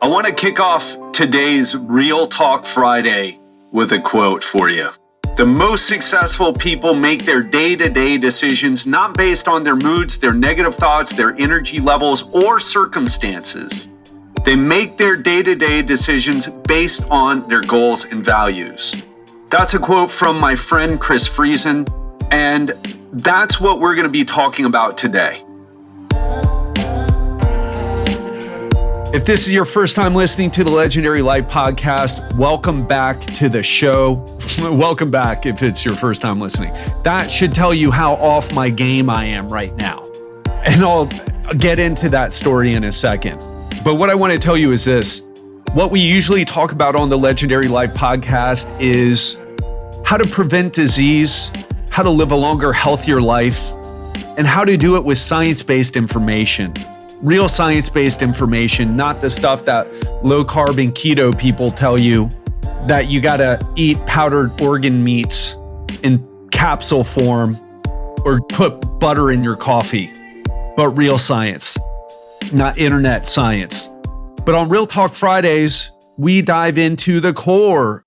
I want to kick off today's Real Talk Friday with a quote for you. The most successful people make their day-to-day decisions not based on their moods, their negative thoughts, their energy levels, or circumstances. They make their day-to-day decisions based on their goals and values. That's a quote from my friend Chris Friesen, and that's what we're going to be talking about today. If this is your first time listening to the Legendary Life podcast, welcome back to the show. Welcome back if it's your first time listening. That should tell you how off my game I am right now. And I'll get into that story in a second. But what I want to tell you is this. What we usually talk about on the Legendary Life podcast is how to prevent disease, how to live a longer, healthier life, and how to do it with science-based information. Real science-based information, not the stuff that low-carb and keto people tell you that you gotta eat powdered organ meats in capsule form or put butter in your coffee, but real science, not internet science. But on Real Talk Fridays, we dive into the core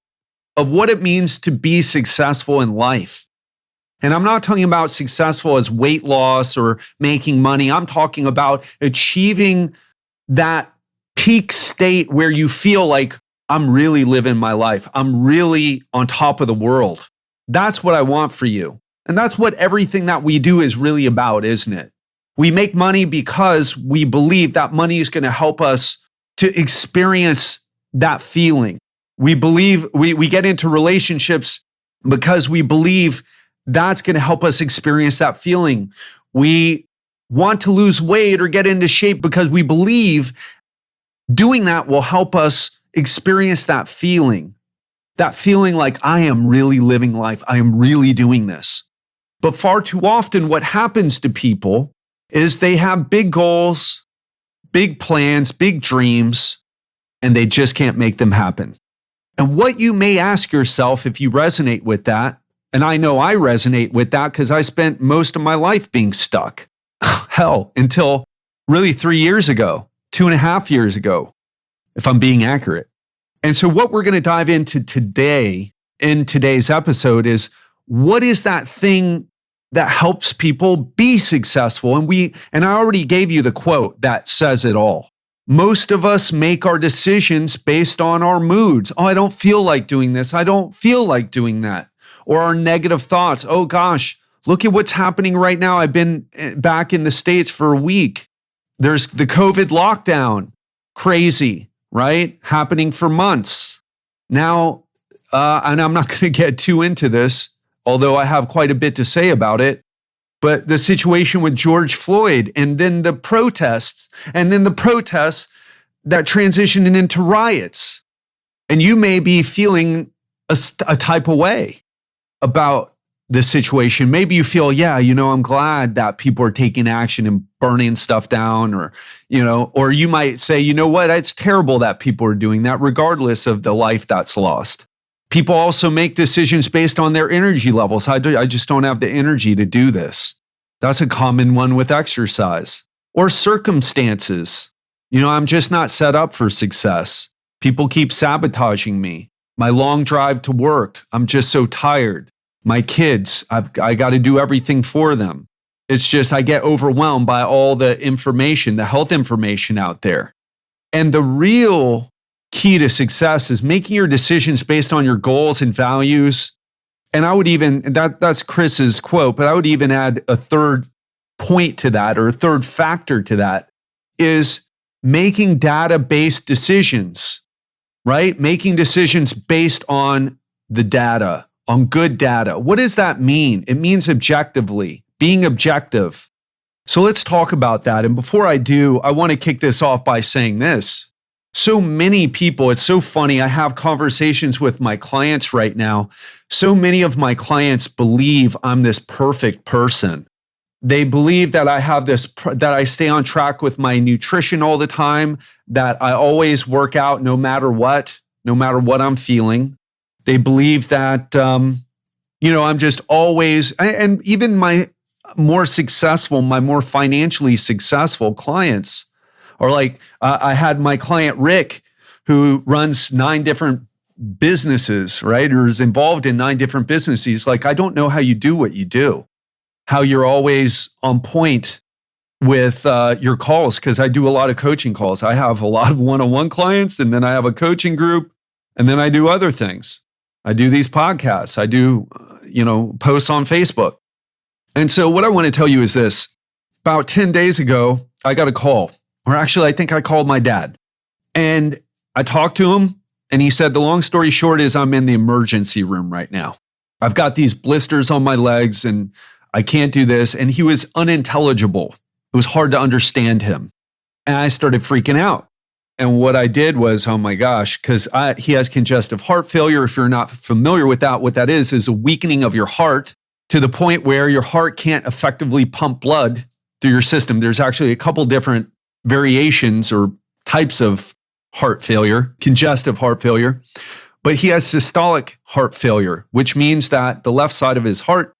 of what it means to be successful in life. And I'm not talking about successful as weight loss or making money. I'm talking about achieving that peak state where you feel like I'm really living my life. I'm really on top of the world. That's what I want for you. And that's what everything that we do is really about, isn't it? We make money because we believe that money is going to help us to experience that feeling. We believe we get into relationships because we believe that's going to help us experience that feeling. We want to lose weight or get into shape because we believe doing that will help us experience that feeling like I am really living life. I am really doing this. But far too often, what happens to people is they have big goals, big plans, big dreams, and they just can't make them happen. And what you may ask yourself if you resonate with that, and I know I resonate with that because I spent most of my life being stuck. Hell, until really 3 years ago, 2.5 years ago, if I'm being accurate. And so what we're going to dive into today, in today's episode, is what is that thing that helps people be successful? And I already gave you the quote that says it all. Most of us make our decisions based on our moods. Oh, I don't feel like doing this. I don't feel like doing that. Or our negative thoughts. Oh gosh, look at what's happening right now. I've been back in the States for a week. There's the COVID lockdown. Crazy, right? Happening for months. Now, and I'm not going to get too into this, although I have quite a bit to say about it, but the situation with George Floyd and then the protests that transitioned into riots. And you may be feeling a type of way about the situation. Maybe you feel, I'm glad that people are taking action and burning stuff down, or you might say, you know what, it's terrible that people are doing that regardless of the life that's lost. People also make decisions based on their energy levels. I just don't have the energy to do this. That's a common one with exercise. Or circumstances. I'm just not set up for success. People keep sabotaging me. My long drive to work, I'm just so tired. My kids, I got to do everything for them. It's just I get overwhelmed by all the information, the health information out there. And the real key to success is making your decisions based on your goals and values. And I would even, that's Chris's quote, but I would even add a third point to that, or a third factor to that, is making data-based decisions. Right? Making decisions based on the data, on good data. What does that mean? It means objectively, being objective. So let's talk about that. And before I do, I want to kick this off by saying this. So many people, it's so funny. I have conversations with my clients right now. So many of my clients believe I'm this perfect person. They believe that I have that I stay on track with my nutrition all the time, that I always work out no matter what I'm feeling. They believe that, I'm just always, and even my more financially successful clients are like, I had my client Rick who runs 9 different businesses, right? Or is involved in 9 different businesses. Like, I don't know how you do what you do, how you're always on point with your calls, because I do a lot of coaching calls. I have a lot of one-on-one clients, and then I have a coaching group, and then I do other things. I do these podcasts. I do, posts on Facebook. And so what I want to tell you is this. About 10 days ago, I got a call, or actually, I think I called my dad. And I talked to him, and he said, the long story short is I'm in the emergency room right now. I've got these blisters on my legs, and I can't do this. And he was unintelligible. It was hard to understand him. And I started freaking out. And what I did was, oh my gosh, because he has congestive heart failure. If you're not familiar with that, what that is a weakening of your heart to the point where your heart can't effectively pump blood through your system. There's actually a couple different variations or types of heart failure, congestive heart failure. But he has systolic heart failure, which means that the left side of his heart,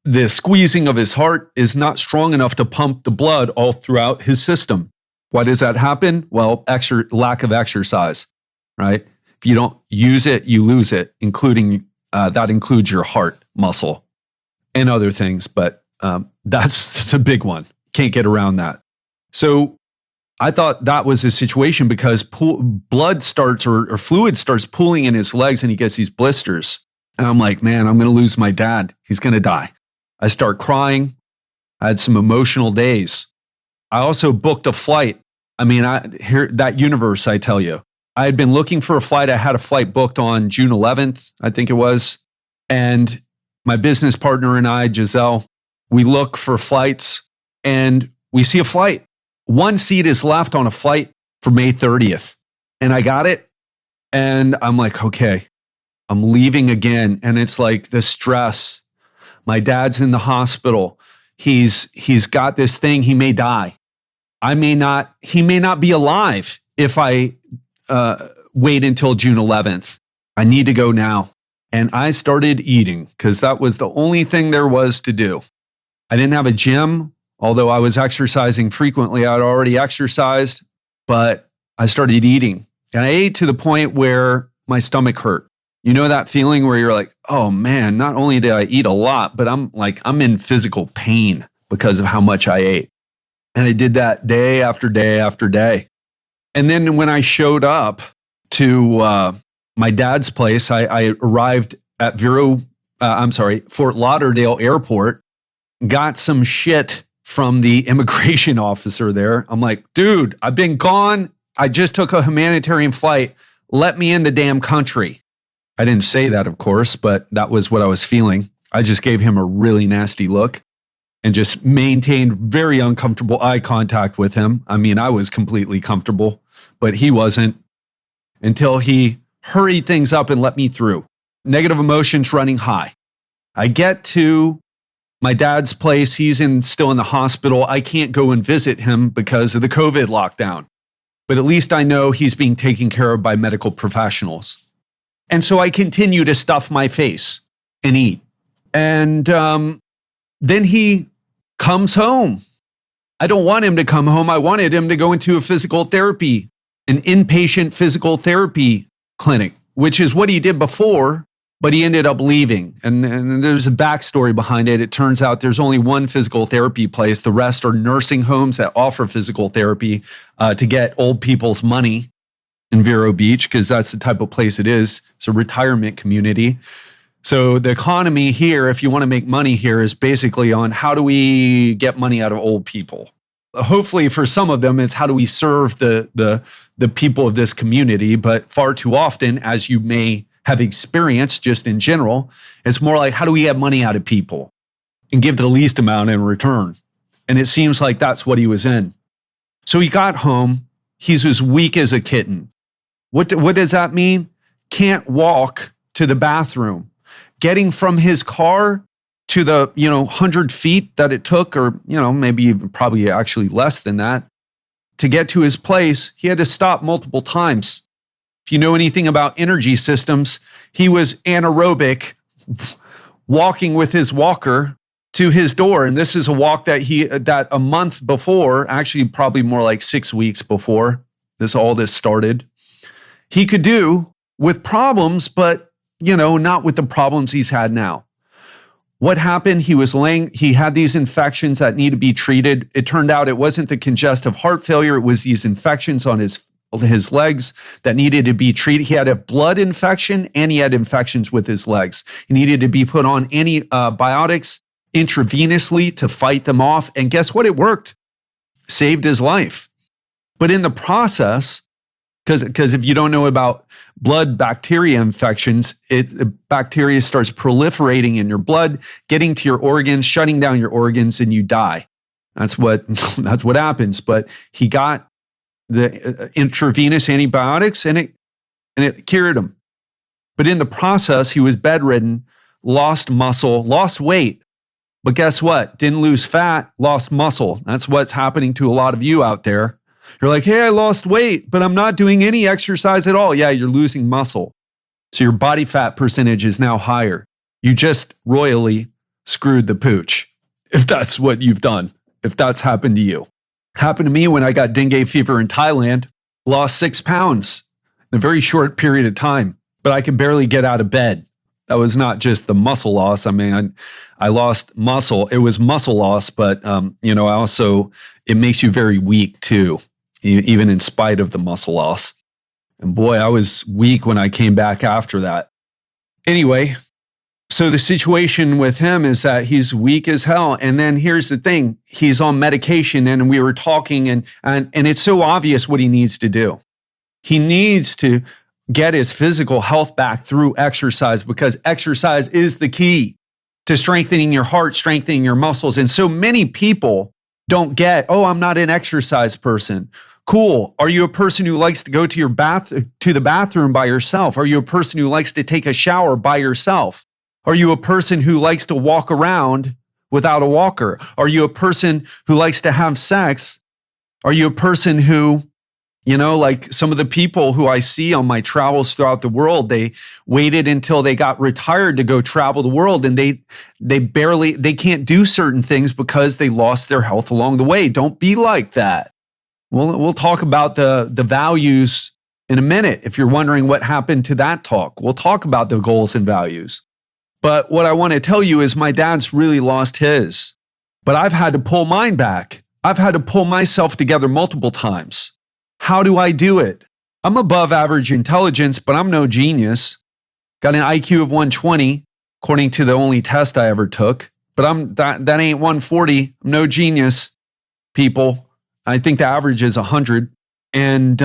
the squeezing of his heart is not strong enough to pump the blood all throughout his system. Why does that happen? Well, lack of exercise, right? If you don't use it, you lose it, including that includes your heart muscle and other things. But that's a big one. Can't get around that. So I thought that was the situation because blood starts or fluid starts pooling in his legs and he gets these blisters. And I'm like, man, I'm going to lose my dad. He's going to die. I start crying. I had some emotional days. I also booked a flight. I mean, that universe, I tell you. I had been looking for a flight. I had a flight booked on June 11th, I think it was. And my business partner and I, Giselle, we look for flights and we see a flight. One seat is left on a flight for May 30th. And I got it. And I'm like, okay, I'm leaving again. And it's like the stress. My dad's in the hospital. He's got this thing. He may die. He may not be alive if I wait until June 11th. I need to go now. And I started eating because that was the only thing there was to do. I didn't have a gym, although I was exercising frequently. I'd already exercised, but I started eating. And I ate to the point where my stomach hurt. You know that feeling where you're like, oh man, not only did I eat a lot, but I'm in physical pain because of how much I ate. And I did that day after day after day. And then when I showed up to my dad's place, I arrived at Fort Lauderdale Airport, got some shit from the immigration officer there. I'm like, dude, I've been gone. I just took a humanitarian flight. Let me in the damn country. I didn't say that, of course, but that was what I was feeling. I just gave him a really nasty look and just maintained very uncomfortable eye contact with him. I mean, I was completely comfortable, but he wasn't until he hurried things up and let me through. Negative emotions running high. I get to my dad's place. He's still in the hospital. I can't go and visit him because of the COVID lockdown, but at least I know he's being taken care of by medical professionals. And so I continue to stuff my face and eat. And then he comes home. I don't want him to come home. I wanted him to go into an inpatient physical therapy clinic, which is what he did before, but he ended up leaving. And there's a backstory behind it. It turns out there's only one physical therapy place. The rest are nursing homes that offer physical therapy to get old people's money in Vero Beach, because that's the type of place it is. It's a retirement community. So the economy here, if you want to make money here, is basically on how do we get money out of old people? Hopefully for some of them, it's how do we serve the people of this community? But far too often, as you may have experienced just in general, it's more like how do we get money out of people and give the least amount in return? And it seems like that's what he was in. So he got home. He's as weak as a kitten. What does that mean? Can't walk to the bathroom. Getting from his car to the 100 feet that it took, or maybe probably actually less than that, to get to his place, he had to stop multiple times. If you know anything about energy systems, he was anaerobic, walking with his walker to his door. And this is a walk that a month before, actually probably more like 6 weeks before all this started, he could do with problems, but, not with the problems he's had now. What happened? He had these infections that need to be treated. It turned out it wasn't the congestive heart failure. It was these infections on his legs that needed to be treated. He had a blood infection and he had infections with his legs. He needed to be put on antibiotics intravenously to fight them off. And guess what? It worked. Saved his life. But in the process, because if you don't know about blood bacteria infections, bacteria starts proliferating in your blood, getting to your organs, shutting down your organs, and you die. That's what happens. But he got the intravenous antibiotics, and it cured him. But in the process, he was bedridden, lost muscle, lost weight. But guess what? Didn't lose fat, lost muscle. That's what's happening to a lot of you out there. You're like, hey, I lost weight, but I'm not doing any exercise at all. Yeah, you're losing muscle. So your body fat percentage is now higher. You just royally screwed the pooch, if that's what you've done, if that's happened to you. Happened to me when I got dengue fever in Thailand, lost 6 pounds in a very short period of time, but I could barely get out of bed. That was not just the muscle loss. I mean, I lost muscle. It was muscle loss, but, it makes you very weak too, even in spite of the muscle loss. And boy, I was weak when I came back after that. Anyway, so the situation with him is that he's weak as hell. And then here's the thing, he's on medication and we were talking and it's so obvious what he needs to do. He needs to get his physical health back through exercise because exercise is the key to strengthening your heart, strengthening your muscles. And so many people don't get, I'm not an exercise person. Cool. Are you a person who likes to go to the bathroom by yourself? Are you a person who likes to take a shower by yourself? Are you a person who likes to walk around without a walker? Are you a person who likes to have sex? Are you a person who, like some of the people who I see on my travels throughout the world, they waited until they got retired to go travel the world and they can't do certain things because they lost their health along the way. Don't be like that. We'll talk about the values in a minute. If you're wondering what happened to that talk, we'll talk about the goals and values. But what I want to tell you is my dad's really lost his, but I've had to pull mine back. I've had to pull myself together multiple times. How do I do it? I'm above average intelligence, but I'm no genius. Got an IQ of 120, according to the only test I ever took. But that ain't 140. I'm no genius, people. I think the average is 100. And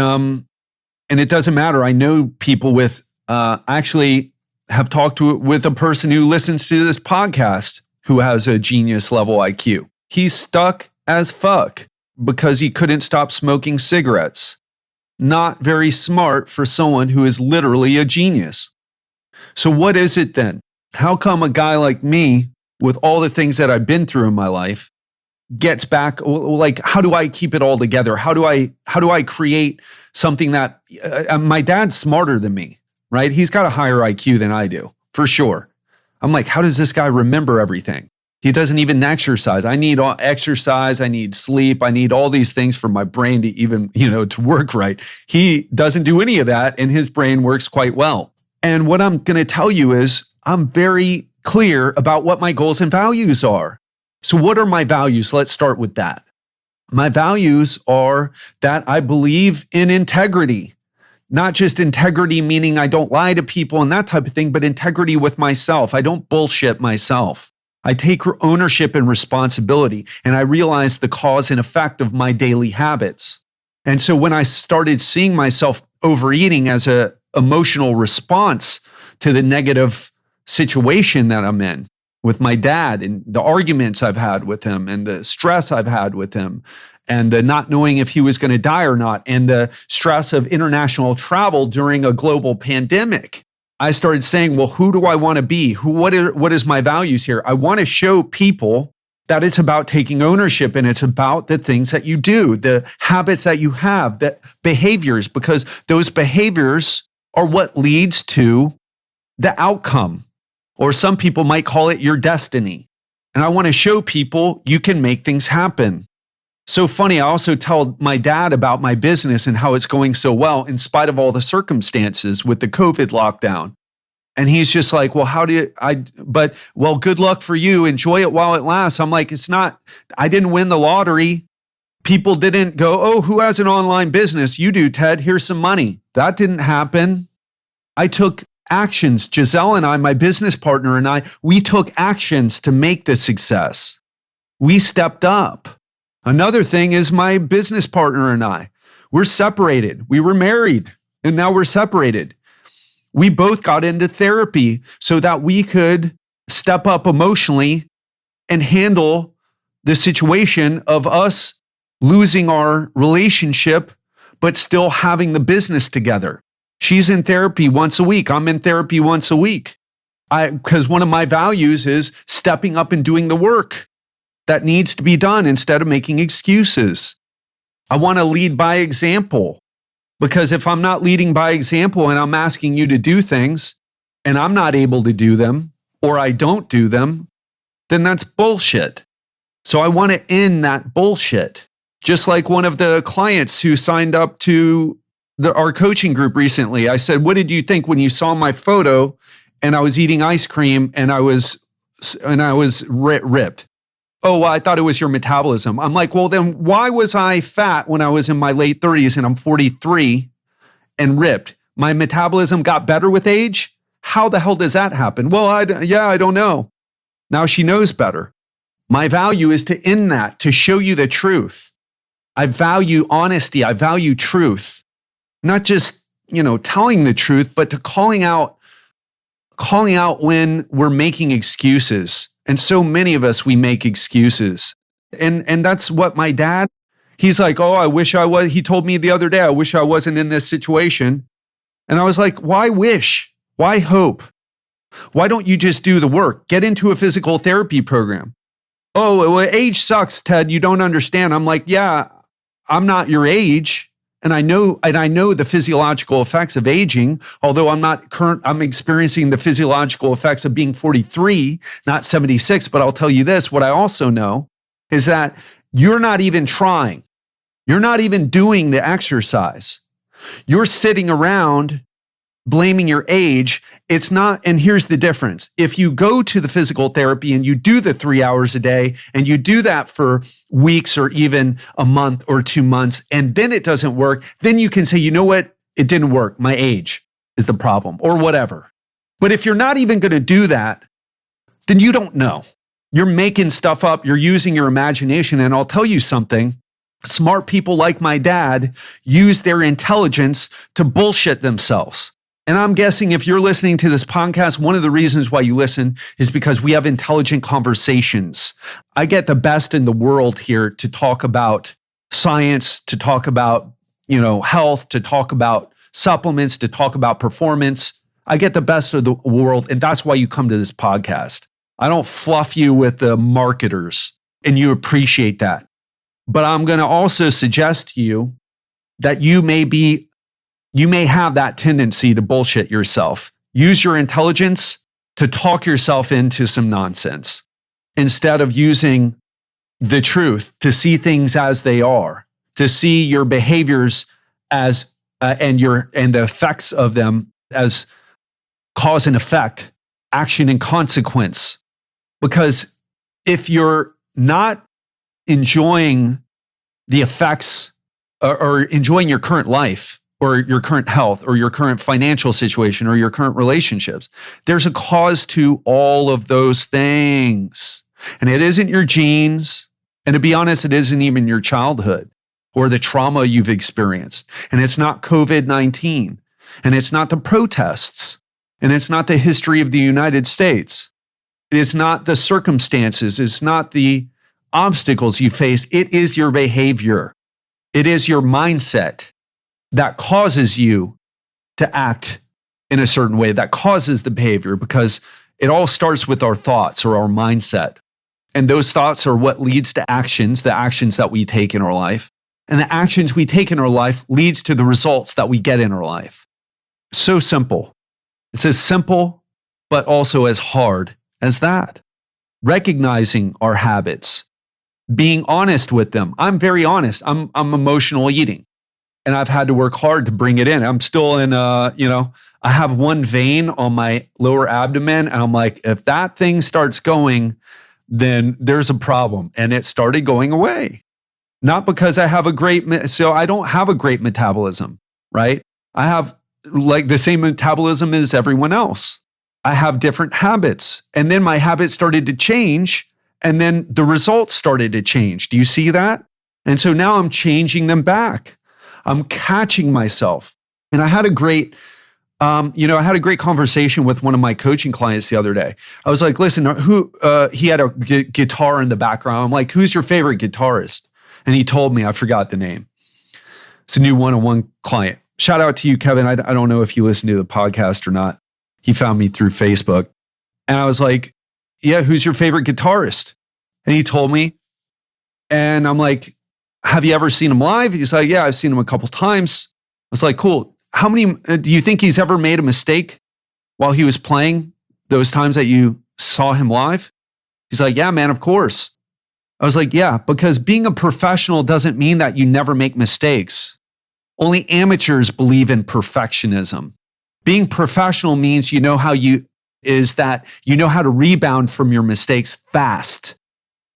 it doesn't matter. I know people with, actually have talked with a person who listens to this podcast who has a genius level IQ. He's stuck as fuck because he couldn't stop smoking cigarettes. Not very smart for someone who is literally a genius. So what is it then? How come a guy like me, with all the things that I've been through in my life, gets back? Like, how do I keep it all together? How do I create something that my dad's smarter than me, right? He's got a higher IQ than I do, for sure. I'm like, how does this guy remember everything? He doesn't even exercise. I need exercise. I need sleep. I need all these things for my brain to even, to work right. He doesn't do any of that, and his brain works quite well. And what I'm going to tell you is I'm very clear about what my goals and values are. So what are my values? Let's start with that. My values are that I believe in integrity. Not just integrity, meaning I don't lie to people and that type of thing, but integrity with myself. I don't bullshit myself. I take ownership and responsibility, and I realize the cause and effect of my daily habits. And so when I started seeing myself overeating as an emotional response to the negative situation that I'm in with my dad and the arguments I've had with him and the stress I've had with him and the not knowing if he was going to die or not and the stress of international travel during a global pandemic, I started saying, well, who do I want to be? What is my values here? I want to show people that it's about taking ownership and it's about the things that you do, the habits that you have, the behaviors, because those behaviors are what leads to the outcome, or some people might call it your destiny. And I want to show people you can make things happen. So funny, I also tell my dad about my business and how it's going so well in spite of all the circumstances with the COVID lockdown. And he's just like, well, good luck for you. Enjoy it while it lasts. I'm like, I didn't win the lottery. People didn't go, oh, who has an online business? You do, Ted. Here's some money. That didn't happen. I took actions. Giselle and I, my business partner and I, we took actions to make this success. We stepped up. Another thing is my business partner and I, we're separated. We were married and now we're separated. We both got into therapy so that we could step up emotionally and handle the situation of us losing our relationship, but still having the business together. She's in therapy once a week. I'm in therapy once a week. Because one of my values is stepping up and doing the work that needs to be done instead of making excuses. I want to lead by example. Because if I'm not leading by example and I'm asking you to do things and I'm not able to do them or I don't do them, then that's bullshit. So I want to end that bullshit. Just like one of the clients who signed up to our coaching group recently, I said, what did you think when you saw my photo and I was eating ice cream and I was ripped? Oh, well, I thought it was your metabolism. I'm like, well, then why was I fat when I was in my late 30s and I'm 43 and ripped? My metabolism got better with age? How the hell does that happen? Well, I don't know. Now she knows better. My value is to end that, to show you the truth. I value honesty. I value truth. Not just, telling the truth, but to calling out when we're making excuses. And so many of us, we make excuses. And that's what my dad, he's like, oh, I wish I was. He told me the other day, I wish I wasn't in this situation. And I was like, why wish? Why hope? Why don't you just do the work? Get into a physical therapy program. Oh, well, age sucks, Ted. You don't understand. I'm like, yeah, I'm not your age. And I know the physiological effects of aging, although I'm experiencing the physiological effects of being 43, not 76. But I'll tell you this, what I also know is that you're not even trying. You're not even doing the exercise. You're sitting around blaming your age. It's not, and here's the difference. If you go to the physical therapy and you do the 3 hours a day and you do that for weeks or even a month or 2 months, and then it doesn't work, then you can say, you know what? It didn't work. My age is the problem or whatever. But if you're not even going to do that, then you don't know. You're making stuff up. You're using your imagination. And I'll tell you something. Smart people like my dad use their intelligence to bullshit themselves. And I'm guessing if you're listening to this podcast, one of the reasons why you listen is because we have intelligent conversations. I get the best in the world here to talk about science, to talk about, health, to talk about supplements, to talk about performance. I get the best of the world. And that's why you come to this podcast. I don't fluff you with the marketers, and you appreciate that. But I'm going to also suggest to you that you may have that tendency to bullshit yourself. Use your intelligence to talk yourself into some nonsense instead of using the truth to see things as they are, to see your behaviors as and the effects of them as cause and effect, action and consequence. Because if you're not enjoying the effects or enjoying your current life, or your current health, or your current financial situation, or your current relationships, there's a cause to all of those things. And it isn't your genes. And to be honest, it isn't even your childhood or the trauma you've experienced. And it's not COVID-19. And it's not the protests. And it's not the history of the United States. It is not the circumstances. It's not the obstacles you face. It is your behavior. It is your mindset that causes you to act in a certain way, that causes the behavior, because it all starts with our thoughts or our mindset. And those thoughts are what leads to actions, the actions that we take in our life. And the actions we take in our life leads to the results that we get in our life. So simple. It's as simple, but also as hard as that. Recognizing our habits, being honest with them. I'm very honest. I'm emotional eating, and I've had to work hard to bring it in. I'm still in, I have one vein on my lower abdomen, and I'm like, if that thing starts going, then there's a problem. And it started going away. Not because I have I don't have a great metabolism, right? I have like the same metabolism as everyone else. I have different habits. And then my habits started to change, and then the results started to change. Do you see that? And so now I'm changing them back. I'm catching myself. And I had a great conversation with one of my coaching clients the other day. I was like, listen, he had a guitar in the background. I'm like, who's your favorite guitarist? And he told me, I forgot the name. It's a new one-on-one client. Shout out to you, Kevin. I don't know if you listen to the podcast or not. He found me through Facebook. And I was like, yeah, who's your favorite guitarist? And he told me. And I'm like, have you ever seen him live? He's like, yeah, I've seen him a couple times. I was like, cool. How many, do you think he's ever made a mistake while he was playing those times that you saw him live? He's like, yeah, man, of course. I was like, yeah, because being a professional doesn't mean that you never make mistakes. Only amateurs believe in perfectionism. Being professional means you know how to rebound from your mistakes fast,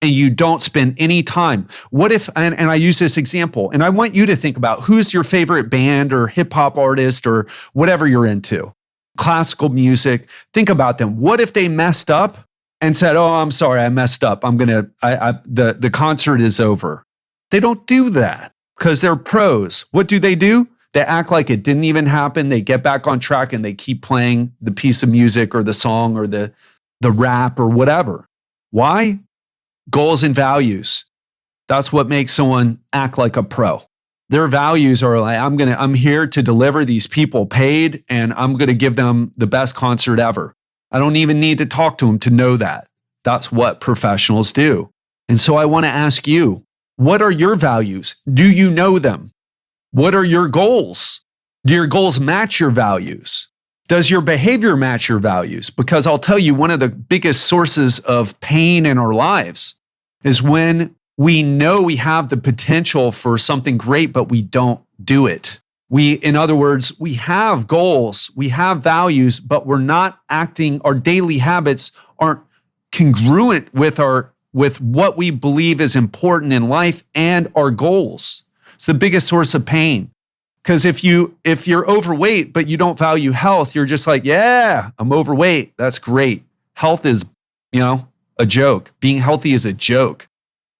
and you don't spend any time. What if, and I use this example, and I want you to think about who's your favorite band or hip hop artist or whatever you're into, classical music. Think about them. What if they messed up and said, oh, I'm sorry, I messed up. The concert is over. They don't do that because they're pros. What do? They act like it didn't even happen. They get back on track and they keep playing the piece of music or the song or the rap or whatever. Why? Goals and values. That's what makes someone act like a pro. Their values are like, I'm here to deliver these people paid, and I'm going to give them the best concert ever. I don't even need to talk to them to know that. That's what professionals do. And so I want to ask you, what are your values? Do you know them? What are your goals? Do your goals match your values? Does your behavior match your values? Because I'll tell you, one of the biggest sources of pain in our lives is when we know we have the potential for something great, but we don't do it. In other words, we have goals, we have values, but we're not acting, our daily habits aren't congruent with what we believe is important in life and our goals. It's the biggest source of pain. Because if you're overweight, but you don't value health, you're just like, yeah, I'm overweight. That's great. Health is, a joke. Being healthy is a joke.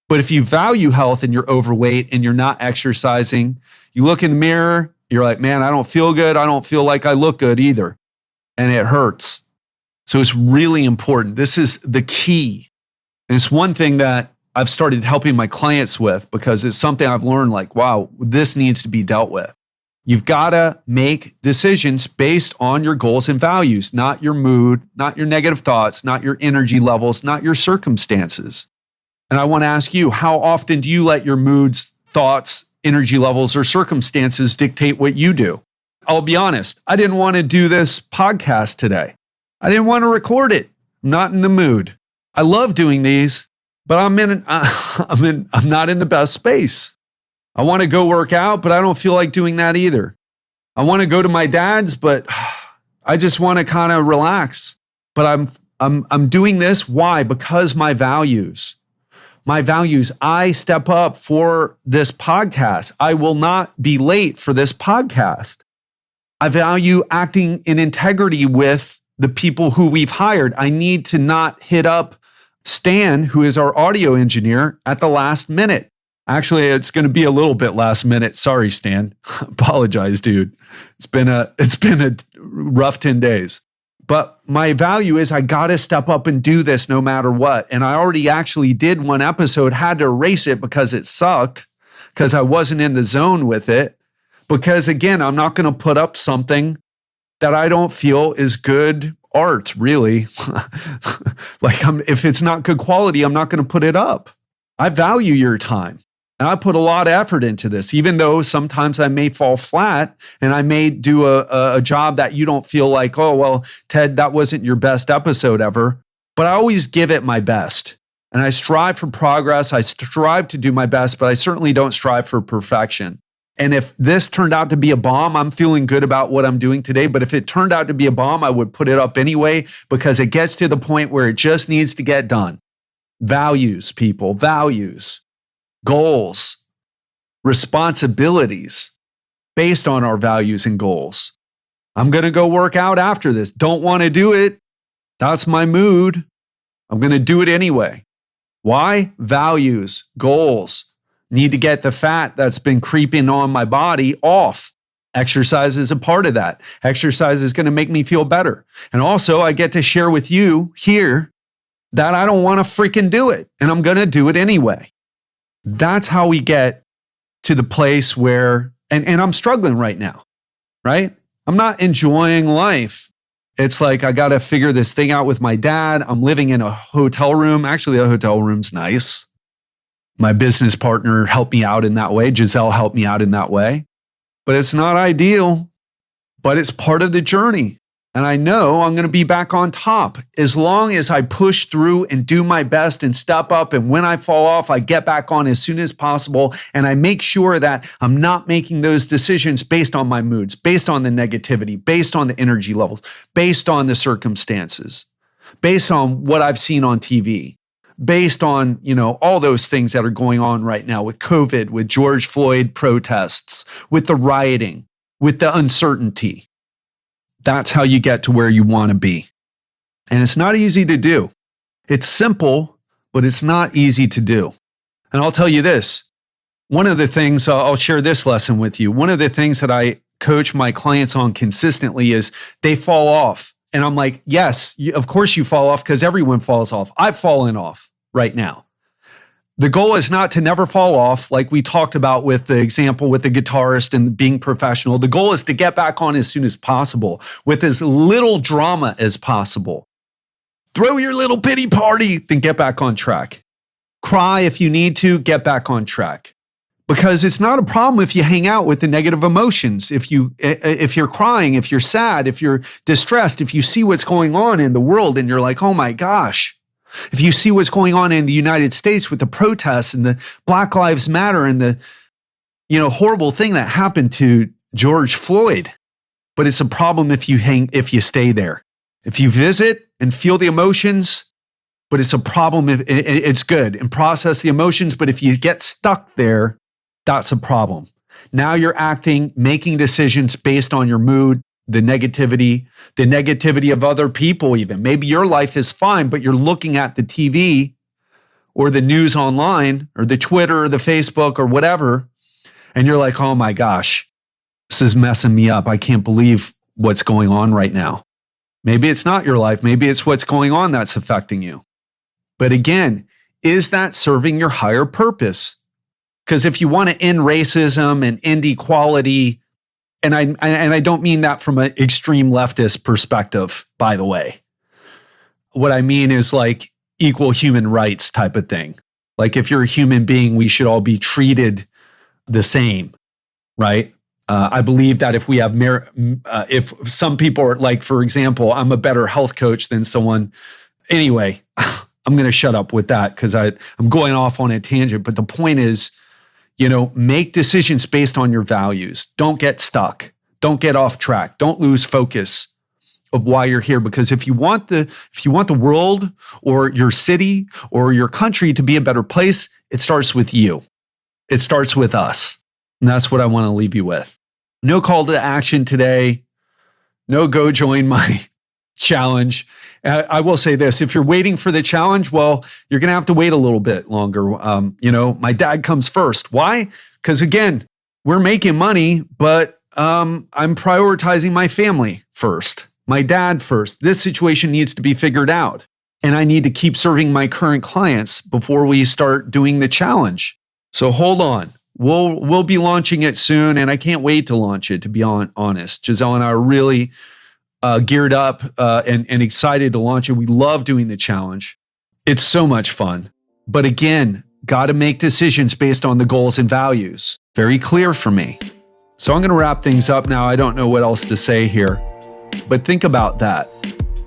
But if you value health and you're overweight and you're not exercising, you look in the mirror, you're like, man, I don't feel good. I don't feel like I look good either. And it hurts. So it's really important. This is the key. And it's one thing that I've started helping my clients with because it's something I've learned like, wow, this needs to be dealt with. You've got to make decisions based on your goals and values, not your mood, not your negative thoughts, not your energy levels, not your circumstances. And I want to ask you, how often do you let your moods, thoughts, energy levels, or circumstances dictate what you do? I'll be honest, I didn't want to do this podcast today. I didn't want to record it. I'm not in the mood. I love doing these, but I'm not in the best space. I want to go work out, but I don't feel like doing that either. I want to go to my dad's, but I just want to kind of relax. But I'm doing this. Why? Because my values, I step up for this podcast. I will not be late for this podcast. I value acting in integrity with the people who we've hired. I need to not hit up Stan, who is our audio engineer, at the last minute. Actually, it's going to be a little bit last minute. Sorry, Stan. Apologize, dude. It's been a rough 10 days. But my value is I got to step up and do this no matter what. And I already actually did one episode, had to erase it because it sucked, because I wasn't in the zone with it. Because again, I'm not going to put up something that I don't feel is good art, really. If it's not good quality, I'm not going to put it up. I value your time. And I put a lot of effort into this, even though sometimes I may fall flat and I may do a job that you don't feel like, oh, well, Ted, that wasn't your best episode ever. But I always give it my best. And I strive for progress. I strive to do my best, but I certainly don't strive for perfection. And if this turned out to be a bomb, I'm feeling good about what I'm doing today. But if it turned out to be a bomb, I would put it up anyway, because it gets to the point where it just needs to get done. Values, people, values, goals, responsibilities based on our values and goals. I'm going to go work out after this. Don't want to do it. That's my mood. I'm going to do it anyway. Why? Values, goals. Need to get the fat that's been creeping on my body off. Exercise is a part of that. Exercise is going to make me feel better. And also, I get to share with you here that I don't want to freaking do it, and I'm going to do it anyway. That's how we get to the place where, and I'm struggling right now, right? I'm not enjoying life. It's like I got to figure this thing out with my dad. I'm living in a hotel room. Actually, the hotel room's nice. My business partner helped me out in that way. Giselle helped me out in that way. But it's not ideal, but it's part of the journey. And I know I'm going to be back on top as long as I push through and do my best and step up. And when I fall off, I get back on as soon as possible. And I make sure that I'm not making those decisions based on my moods, based on the negativity, based on the energy levels, based on the circumstances, based on what I've seen on TV. Based on, all those things that are going on right now with COVID, with George Floyd protests, with the rioting, with the uncertainty. That's how you get to where you want to be. And it's not easy to do. It's simple, but it's not easy to do. And I'll tell you this, one of the things, I'll share this lesson with you. One of the things that I coach my clients on consistently is they fall off. And I'm like, yes, of course you fall off, because everyone falls off. I've fallen off right now. The goal is not to never fall off, like we talked about with the example with the guitarist and being professional. The goal is to get back on as soon as possible with as little drama as possible. Throw your little pity party, then get back on track. Cry if you need to, get back on track. Because it's not a problem if you hang out with the negative emotions. If you're crying, if you're sad, if you're distressed, if you see what's going on in the world and you're like, oh my gosh. If you see what's going on in the United States with the protests and the Black Lives Matter and the, horrible thing that happened to George Floyd. But it's a problem if you stay there. If you visit and feel the emotions, but it's a problem if it's good and process the emotions. But if you get stuck there, that's a problem. Now you're acting, making decisions based on your mood, the negativity of other people even. Maybe your life is fine, but you're looking at the TV or the news online or the Twitter or the Facebook or whatever, and you're like, oh my gosh, this is messing me up. I can't believe what's going on right now. Maybe it's not your life. Maybe it's what's going on that's affecting you. But again, is that serving your higher purpose? Because if you want to end racism and end equality, and I don't mean that from an extreme leftist perspective, by the way. What I mean is like equal human rights type of thing. Like if you're a human being, we should all be treated the same, right? I believe that if we have if some people are like, for example, I'm a better health coach than someone. Anyway, I'm going to shut up with that because I'm going off on a tangent. But the point is, make decisions based on your values. Don't get stuck. Don't get off track. Don't lose focus of why you're here. Because if you want the world or your city or your country to be a better place, it starts with you. It starts with us. And that's what I want to leave you with. No call to action today. No go join my challenge. I will say this, if you're waiting for the challenge, well, you're going to have to wait a little bit longer. My dad comes first. Why? Because again, we're making money, but I'm prioritizing my family first, my dad first. This situation needs to be figured out. And I need to keep serving my current clients before we start doing the challenge. So hold on. We'll be launching it soon, and I can't wait to launch it, to be honest. Giselle and I are really geared up and excited to launch it. We love doing the challenge. It's so much fun. But again, got to make decisions based on the goals and values. Very clear for me. So I'm going to wrap things up now. I don't know what else to say here, but think about that.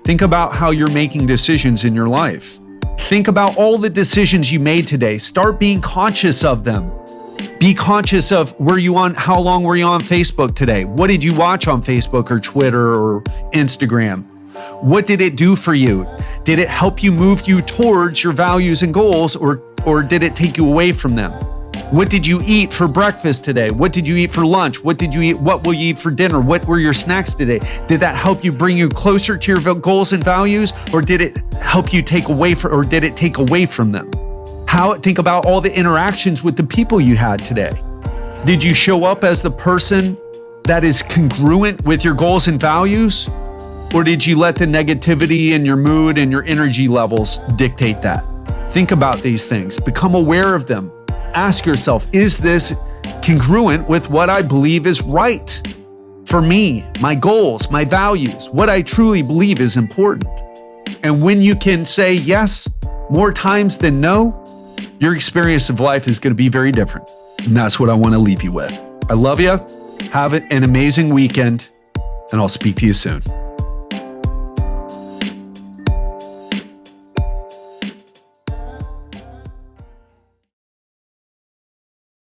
Think about how you're making decisions in your life. Think about all the decisions you made today. Start being conscious of them. Be conscious of how long were you on Facebook today? What did you watch on Facebook or Twitter or Instagram? What did it do for you? Did it help you move you towards your values and goals, or did it take you away from them? What did you eat for breakfast today? What did you eat for lunch? What did you eat? What will you eat for dinner? What were your snacks today? Did that help you bring you closer to your goals and values, or did it help you take away from them? Think about all the interactions with the people you had today. Did you show up as the person that is congruent with your goals and values? Or did you let the negativity and your mood and your energy levels dictate that? Think about these things. Become aware of them. Ask yourself, is this congruent with what I believe is right for me, my goals, my values, what I truly believe is important? And when you can say yes more times than no, your experience of life is going to be very different. And that's what I want to leave you with. I love you. Have an amazing weekend, and I'll speak to you soon.